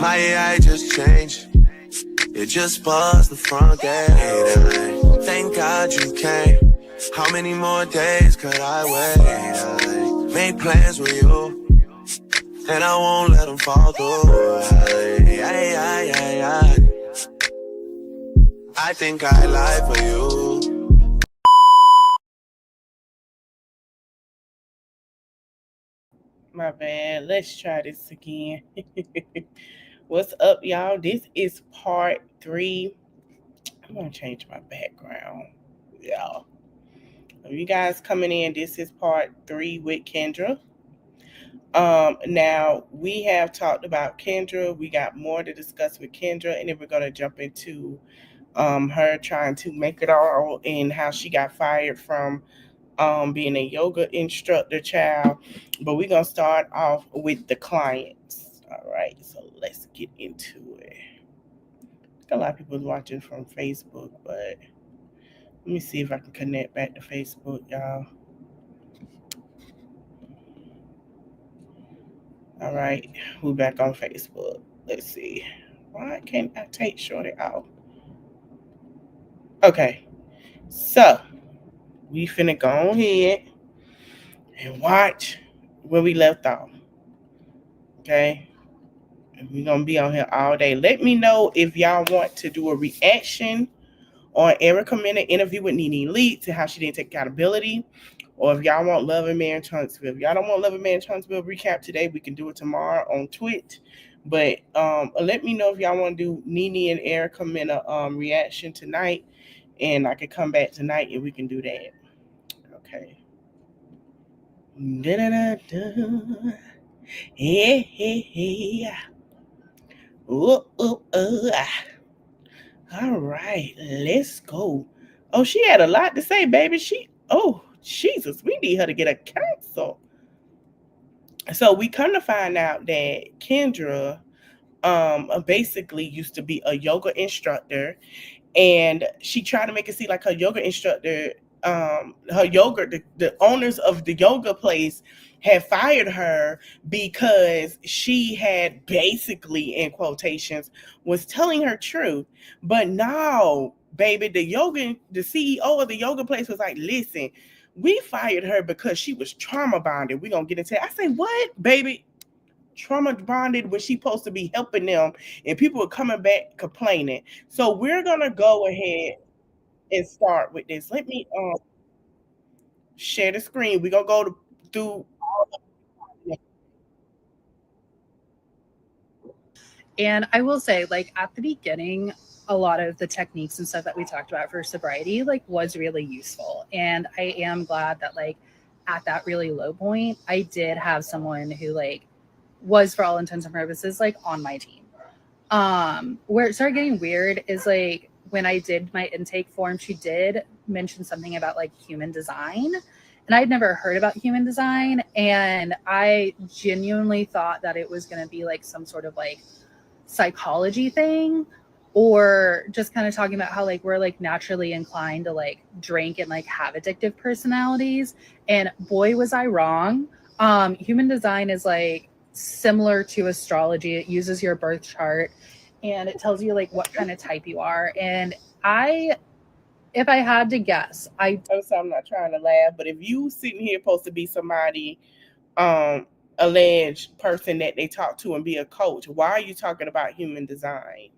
My AI just changed. It just buzzed the front gate. Thank God you came. How many more days could I wait? I made plans with you, and I won't let them fall through. I think I lie for you. My bad. Let's try this again. What's up, y'all? This is part 3. I'm gonna change my background. Y'all. You guys coming in, this is part 3 with Kendra. Now we have talked about Kendra. We got more to discuss with Kendra, and then we're gonna jump into her trying to make it all and how she got fired from being a yoga instructor child. But we're gonna start off with the clients. All right, so let's get into it. A lot of people watching from Facebook, but let me see if I can connect back to Facebook, y'all. All right, we're back on Facebook. Let's see. Why can't I take Shorty out? Okay, so we finna go ahead and watch where we left off. Okay, and we're gonna be on here all day. Let me know if y'all want to do a reaction on Erica Mena interview with Nene Leakes and how she didn't take accountability. Or if y'all want Love and Man Huntsville. If y'all don't want Love and Man Huntsville recap today, we can do it tomorrow on Twitch. But let me know if y'all want to do Nene and Erica Mena reaction tonight. And I can come back tonight and we can do that. Okay. Da-da-da-da. Hey, hey, hey. Ooh, ooh, ooh. All right, let's go. Oh, she had a lot to say, baby. Jesus, we need her to get a counsel. So we come to find out that Kendra basically used to be a yoga instructor, and she tried to make it seem like her yoga instructor, her yoga, the owners of the yoga place had fired her because she had basically, in quotations, was telling her truth. But no, baby, the CEO of the yoga place was like, listen, we fired her because she was trauma bonded. We're gonna get into it. I say, what, baby? Trauma bonded when she supposed to be helping them, and people are coming back complaining. So we're gonna go ahead and start with this. Let me share the screen. We're gonna go through all of. And I will say, like, at the beginning, a lot of the techniques and stuff that we talked about for sobriety, like, was really useful. And I am glad that, like, at that really low point, I did have someone who, like, was for all intents and purposes, like, on my team. Where it started getting weird is, like, when I did my intake form, she did mention something about, like, human design. And I'd never heard about human design. And I genuinely thought that it was going to be, like, some sort of, like, psychology thing, or just kind of talking about how, like, we're, like, naturally inclined to, like, drink and, like, have addictive personalities. And boy, was I wrong. Human design is, like, similar to astrology. It uses your birth chart and it tells you, like, what kind of type you are. And if I had to guess, So I'm not trying to laugh, but if you sitting here supposed to be somebody alleged person that they talk to and be a coach, why are you talking about human design?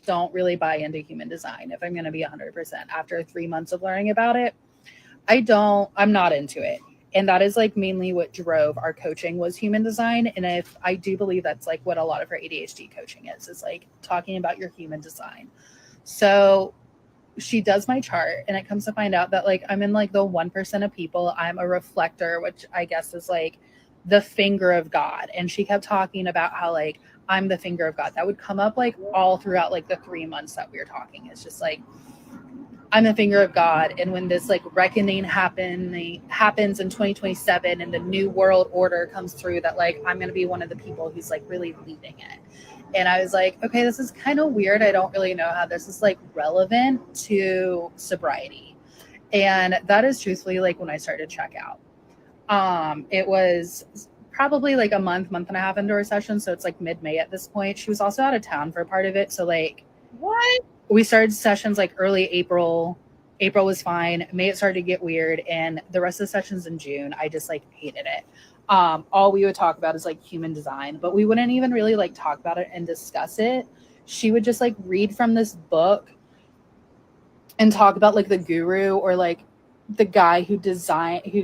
don't really buy into human design, if I'm going to be 100%. After 3 months of learning about it, I'm not into it. And that is, like, mainly what drove our coaching was human design. And if I do believe that's, like, what a lot of our ADHD coaching is like talking about your human design. So she does my chart, and it comes to find out that, like, I'm in, like, the 1% of people. I'm a reflector, which I guess is, like, the finger of God. And she kept talking about how, like, I'm the finger of God. That would come up, like, all throughout, like, the 3 months that we were talking. It's just like, I'm the finger of God. And when this, like, reckoning happens in 2027 and the new world order comes through, that, like, I'm going to be one of the people who's, like, really leading it. And I was like, okay, this is kind of weird. I don't really know how this is, like, relevant to sobriety. And that is truthfully, like, when I started to check out. It was probably like a month and a half into our session. So it's like mid-May at this point. She was also out of town for part of it. So like What? we started sessions like early April. April was fine. May it started to get weird. And the rest of the sessions in June, I just like hated it. All we would talk about is like human design, but we wouldn't even really like talk about it and discuss it. She would just like read from this book and talk about like the guru or like the guy who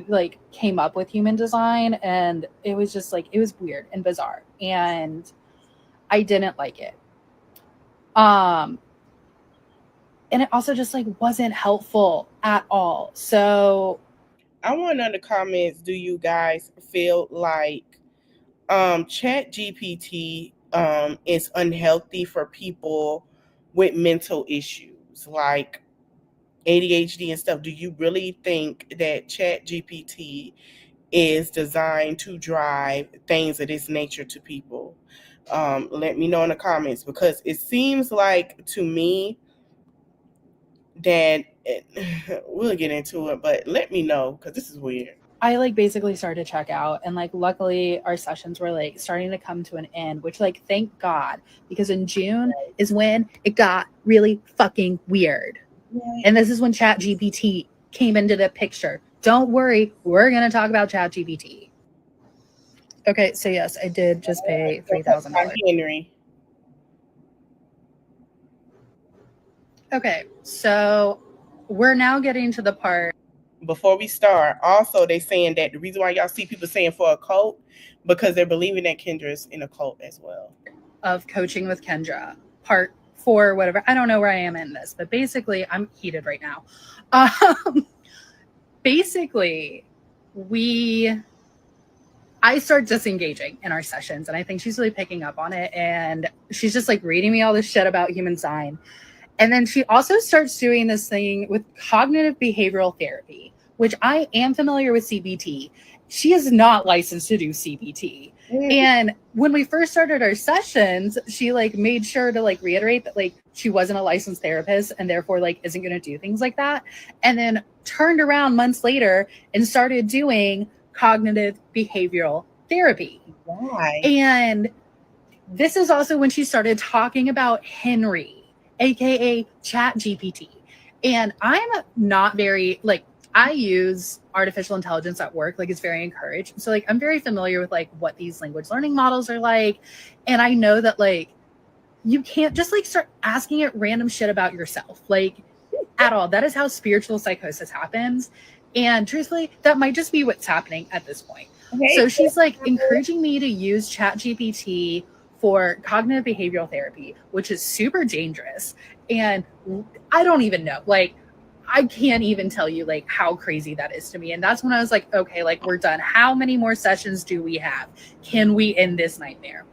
like came up with human design. And it was just like, it was weird and bizarre. And I didn't like it. And it also just like wasn't helpful at all. So I want to know in the comments, do you guys feel like Chat GPT is unhealthy for people with mental issues like ADHD and stuff? Do you really think that Chat GPT is designed to drive things of this nature to people? Let me know in the comments, because it seems like to me that we'll get into it, but let me know, because this is weird. I like basically started to check out, and like luckily our sessions were like starting to come to an end, which like thank God, because in June is when it got really fucking weird. And this is when Chat GPT came into the picture. Don't worry, we're going to talk about Chat GPT. Okay, so yes, I did just pay $3,000. Henry. Okay, so we're now getting to the part. Before we start, also they saying that the reason why y'all see people saying for a cult, because they're believing that Kendra's in a cult as well. Of coaching with Kendra, part 4, whatever. I don't know where I am in this, but basically I'm heated right now. Basically, I start disengaging in our sessions, and I think she's really picking up on it, and she's just like reading me all this shit about human design. And then she also starts doing this thing with cognitive behavioral therapy, which I am familiar with CBT. She is not licensed to do CBT. And when we first started our sessions, she like made sure to like reiterate that like she wasn't a licensed therapist and therefore like isn't going to do things like that. And then turned around months later and started doing cognitive behavioral therapy. Why? And this is also when she started talking about Henry, aka Chat GPT. And I'm not very like, I use artificial intelligence at work, like it's very encouraged. So like I'm very familiar with like what these language learning models are like. And I know that like you can't just like start asking it random shit about yourself, like at all. That is how spiritual psychosis happens. And truthfully, that might just be what's happening at this point. Okay. So she's like encouraging me to use Chat GPT for cognitive behavioral therapy, which is super dangerous. And I don't even know, like, I can't even tell you like how crazy that is to me. And that's when I was like, okay, like we're done. How many more sessions do we have? Can we end this nightmare?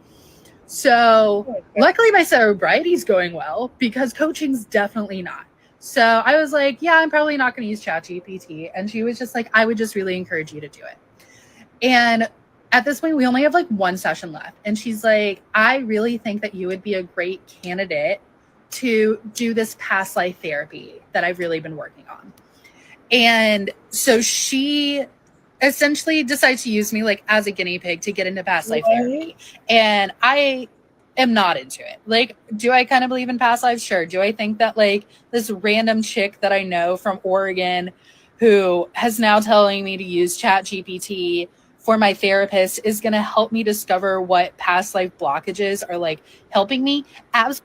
So luckily my sobriety is going well, because coaching's definitely not. So I was like, yeah, I'm probably not going to use ChatGPT. And she was just like, I would just really encourage you to do it. And at this point, we only have like one session left. And she's like, I really think that you would be a great candidate to do this past life therapy that I've really been working on. And so she essentially decides to use me like as a guinea pig to get into past life therapy. And I am not into it. Like, do I kind of believe in past lives? Sure. Do I think that like this random chick that I know from Oregon who has now telling me to use Chat GPT for my therapist is going to help me discover what past life blockages are like helping me? Absolutely.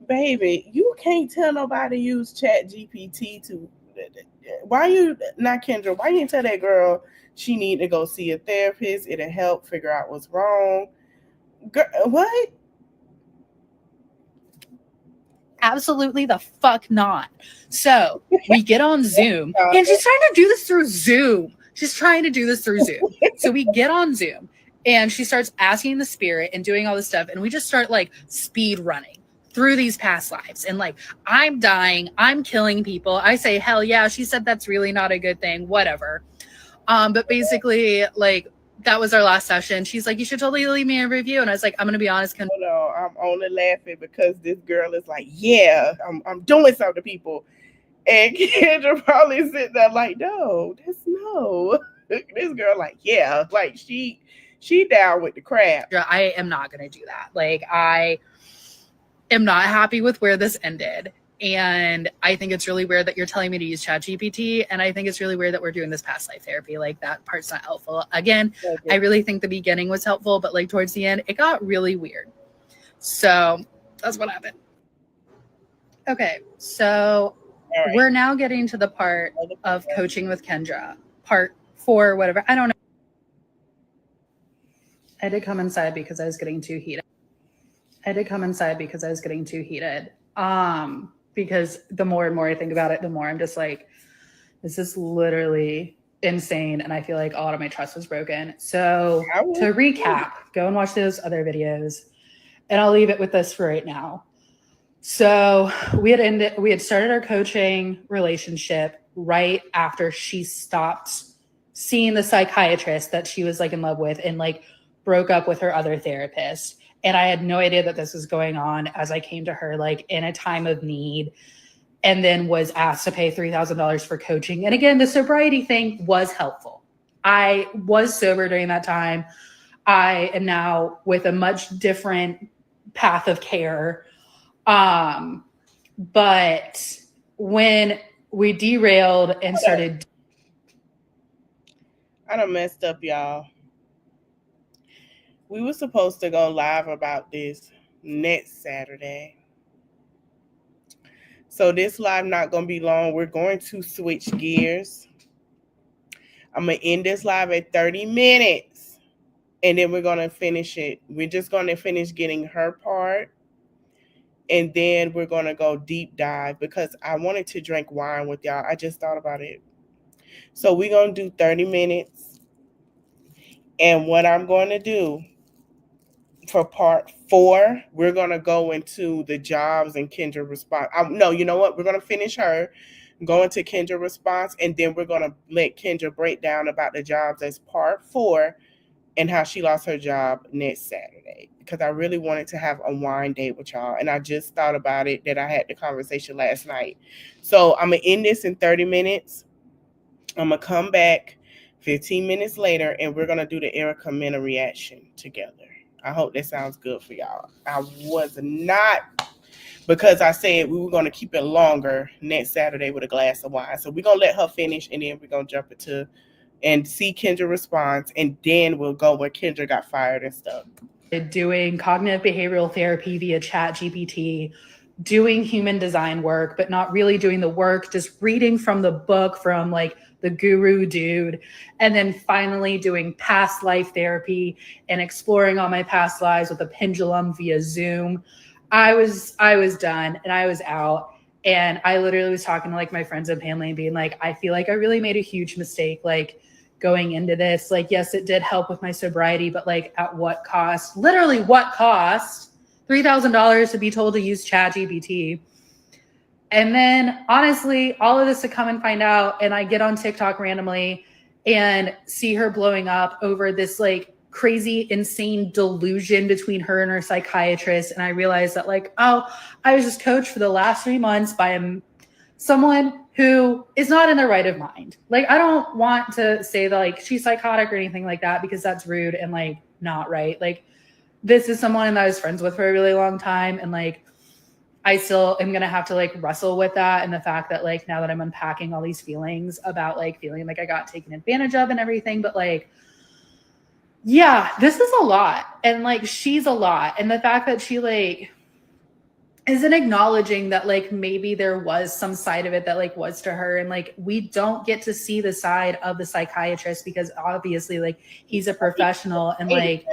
Baby, you can't tell nobody to use Chat GPT to. Why you not Kendra? Why you didn't tell that girl she need to go see a therapist? It'll help figure out what's wrong. Girl, what? Absolutely the fuck not. So we get on Zoom, and she's trying to do this through Zoom. So we get on Zoom, and she starts asking the spirit and doing all this stuff, and we just start like speed running through these past lives. And like, I'm dying, I'm killing people. I say, hell yeah. She said that's really not a good thing, whatever. But basically, like, that was our last session. She's like, you should totally leave me a review. And I was like, I'm gonna be honest. No, I'm only laughing because this girl is like, yeah, I'm doing something to people. And Kendra probably sitting there like, no. This girl like, yeah, like she She down with the crap. I am not going to do that. Like, I am not happy with where this ended. And I think it's really weird that you're telling me to use ChatGPT. And I think it's really weird that we're doing this past life therapy. Like, that part's not helpful. Again, Okay. I really think the beginning was helpful, but like towards the end, it got really weird. So that's what happened. Okay. So All right. we're now getting to the part of coaching with Kendra, part 4, whatever. I don't know. I did come inside because I was getting too heated. Because the more and more I think about it, the more I'm just like, this is literally insane. And I feel like a lot of my trust was broken. So to recap, go and watch those other videos. And I'll leave it with this for right now. So we had started our coaching relationship right after she stopped seeing the psychiatrist that she was like in love with and like broke up with her other therapist. And I had no idea that this was going on as I came to her like in a time of need, and then was asked to pay $3,000 for coaching. And again, the sobriety thing was helpful. I was sober during that time. I am now with a much different path of care. But when we derailed and started, I done messed up, y'all. We were supposed to go live about this next Saturday. So this live not going to be long. We're going to switch gears. I'm going to end this live at 30 minutes. And then we're going to finish it. We're just going to finish getting her part. And then we're going to go deep dive because I wanted to drink wine with y'all. I just thought about it. So we're going to do 30 minutes. And what I'm going to do for part 4, we're going to go into the jobs and Kendra response. No, you know what? We're going to finish her, go into Kendra response, and then we're going to let Kendra break down about the jobs as part 4 and how she lost her job next Saturday. Because I really wanted to have a wine date with y'all. And I just thought about it that I had the conversation last night. So I'm going to end this in 30 minutes. I'm going to come back 15 minutes later, and we're going to do the Erica Mena reaction together. I hope that sounds good for y'all. I was not, because I said we were going to keep it longer next Saturday with a glass of wine. So we're going to let her finish, and then we're going to jump into and see Kendra response, and then we'll go where Kendra got fired and stuff. Doing cognitive behavioral therapy via ChatGPT, doing human design work, but not really doing the work, just reading from the book from like the guru dude, and then finally doing past life therapy and exploring all my past lives with a pendulum via Zoom. I was done and I was out. And I literally was talking to like my friends and family and being like, I feel like I really made a huge mistake, like going into this. Like, yes, it did help with my sobriety, but like at what cost? Literally what cost? $3,000 to be told to use ChatGPT. And then honestly, all of this to come and find out. And I get on TikTok randomly and see her blowing up over this like crazy, insane delusion between her and her psychiatrist. And I realized that like, oh, I was just coached for the last 3 months by someone who is not in their right of mind. Like, I don't want to say that like she's psychotic or anything like that, because that's rude and like not right. Like, this is someone that I was friends with for a really long time. And like, I still am going to have to like wrestle with that. And the fact that like, now that I'm unpacking all these feelings about like feeling like I got taken advantage of and everything, but like, yeah, this is a lot. And like, she's a lot. And the fact that she like isn't acknowledging that like maybe there was some side of it that like was to her. And like, we don't get to see the side of the psychiatrist because obviously like he's a professional, and like,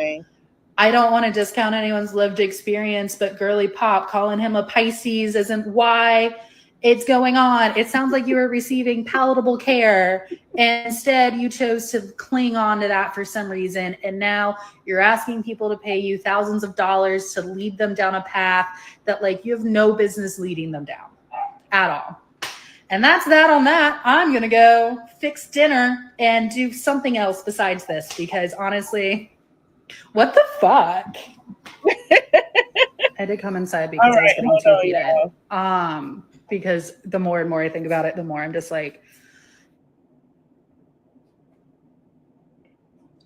I don't want to discount anyone's lived experience, but girly pop, calling him a Pisces isn't why it's going on. It sounds like you were receiving palatable care, and instead you chose to cling on to that for some reason. And now you're asking people to pay you thousands of dollars to lead them down a path that like you have no business leading them down at all. And that's that on that. I'm going to go fix dinner and do something else besides this, because honestly, what the fuck? I did come inside because I was getting too heated. Because the more and more I think about it, the more I'm just like,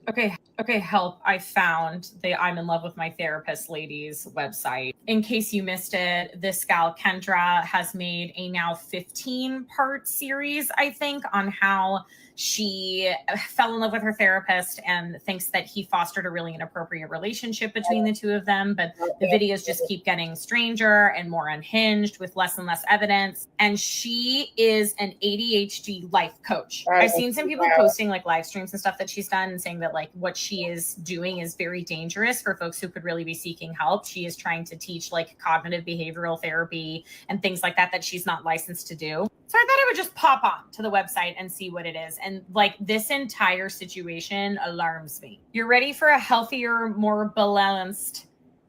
okay. Okay, help. I found the I'm in love with my therapist ladies website. In case you missed it, this gal Kendra has made a now 15-part series, I think, on how she fell in love with her therapist and thinks that he fostered a really inappropriate relationship between the two of them. But the videos just keep getting stranger and more unhinged with less and less evidence. And she is an ADHD life coach. I've seen some people posting like live streams and stuff that she's done and saying that like what she is doing is very dangerous for folks who could really be seeking help. She is trying to teach like cognitive behavioral therapy and things like that she's not licensed to do. So I thought I would just pop on to the website and see what it is. And like this entire situation alarms me. You're ready for a healthier, more balanced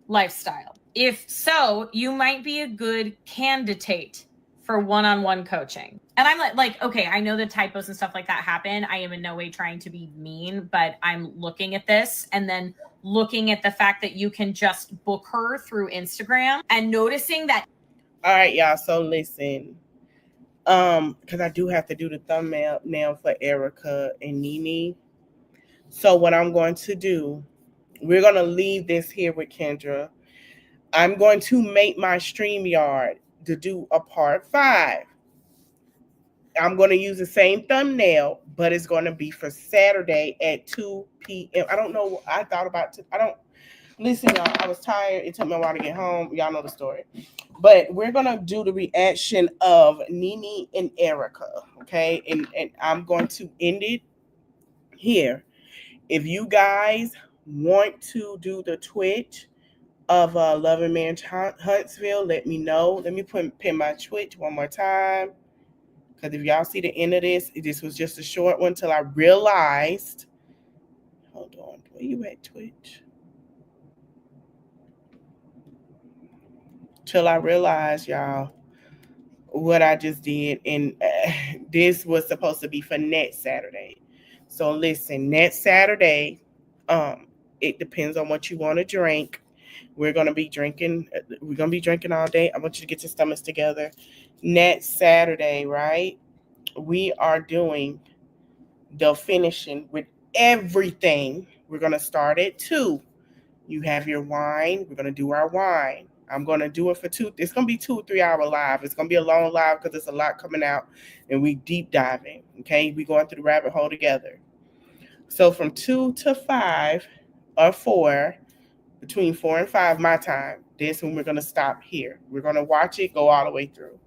lifestyle. If so, you might be a good candidate for one-on-one coaching. And I'm like, okay, I know the typos and stuff like that happen. I am in no way trying to be mean, but I'm looking at this and then looking at the fact that you can just book her through Instagram and noticing that. All right, y'all. So listen, because I do have to do the thumbnail now for Erica and Nene. So what I'm going to do, we're going to leave this here with Kendra. I'm going to make my StreamYard to do a part 5. I'm going to use the same thumbnail, but it's going to be for Saturday at 2 p.m. I don't know. I thought about listen, y'all, I was tired. It took me a while to get home. Y'all know the story. But we're going to do the reaction of Nene and Erica, okay? And I'm going to end it here. If you guys want to do the Twitch of Loving Man Huntsville, let me know. Let me pin my Twitch one more time. Because if y'all see the end of this was just a short one till I realized. Hold on. Where you at, Twitch? Till I realized, y'all, what I just did. And this was supposed to be for next Saturday. So listen, next Saturday, it depends on what you want to drink. We're going to be drinking. We're going to be drinking all day. I want you to get your stomachs together. Next Saturday, right? We are doing the finishing with everything. We're going to start at 2. You have your wine. We're going to do our wine. I'm going to do it for 2. It's going to be 2 or 3 hour live. It's going to be a long live because there's a lot coming out and we deep diving. Okay. We going through the rabbit hole together. So from 2 to 5 or 4, between 4 and 5, my time, this when we're going to stop here. We're going to watch it go all the way through.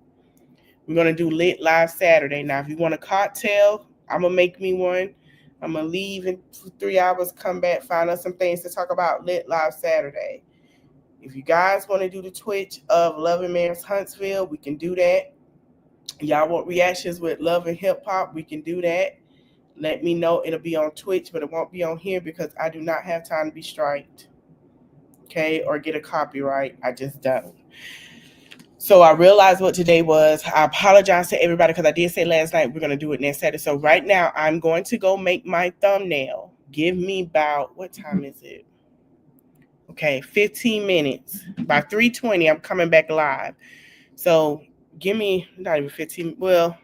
We're going to do Lit Live Saturday. Now, if you want a cocktail, I'm going to make me one. I'm going to leave in 3 hours, come back, find us some things to talk about Lit Live Saturday. If you guys want to do the Twitch of Loving Man's Huntsville, we can do that. Y'all want reactions with Love and Hip Hop, we can do that. Let me know. It'll be on Twitch, but it won't be on here because I do not have time to be striked. Okay, or get a copyright. I just don't. So I realized what today was. I apologize to everybody because I did say last night we're going to do it next Saturday. So right now I'm going to go make my thumbnail. Give me about, what time is it? Okay, 15 minutes. By 3:20, I'm coming back live. So give me, not even 15, well,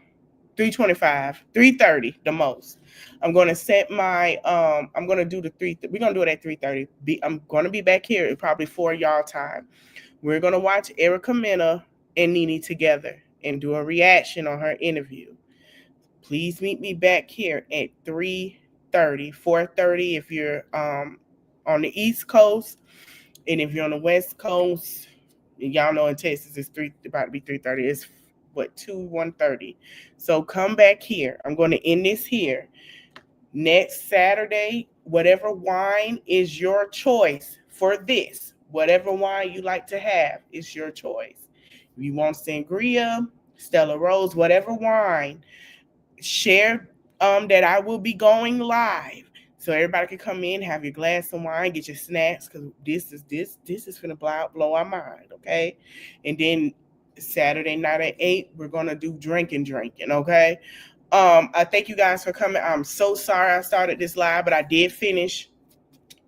3:25, 3:30 the most. I'm going to set my, I'm going to do the we're going to do it at 3:30. I'm going to be back here at probably 4 y'all time. We're going to watch Erica Mena and Nene together and do a reaction on her interview. Please meet me back here at 3:30, 4:30 if you're on the East Coast. And if you're on the West Coast, y'all know in Texas it's about to be 3:30. It's 1:30. So come back here. I'm going to end this here. Next Saturday, whatever wine is your choice for this, whatever wine you like to have is your choice. If you want sangria, Stella Rose, whatever wine, share that I will be going live. So everybody can come in, have your glass of wine, get your snacks, because this is finna blow our mind, okay? And then Saturday night at 8, we're gonna do drinking, okay? I thank you guys for coming. I'm so sorry I started this live, but I did finish.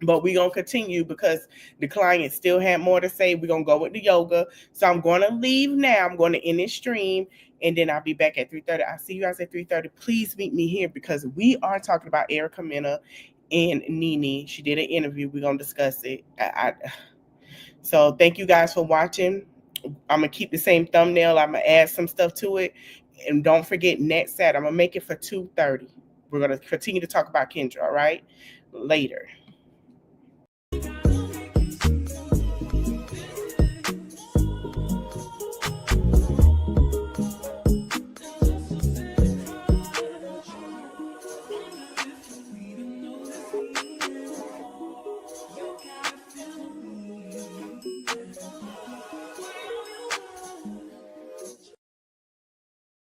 But we're going to continue because the client still had more to say. We're going to go with the yoga. So I'm going to leave now. I'm going to end this stream, and then I'll be back at 3:30. I'll see you guys at 3:30. Please meet me here because we are talking about Erica Mena and Nene. She did an interview. We're gonna discuss it. So thank you guys for watching. I'm gonna keep the same thumbnail. I'm gonna add some stuff to it, and don't forget next Saturday. I'm gonna make it for 2:30. We're gonna continue to talk about Kendra. All right, later.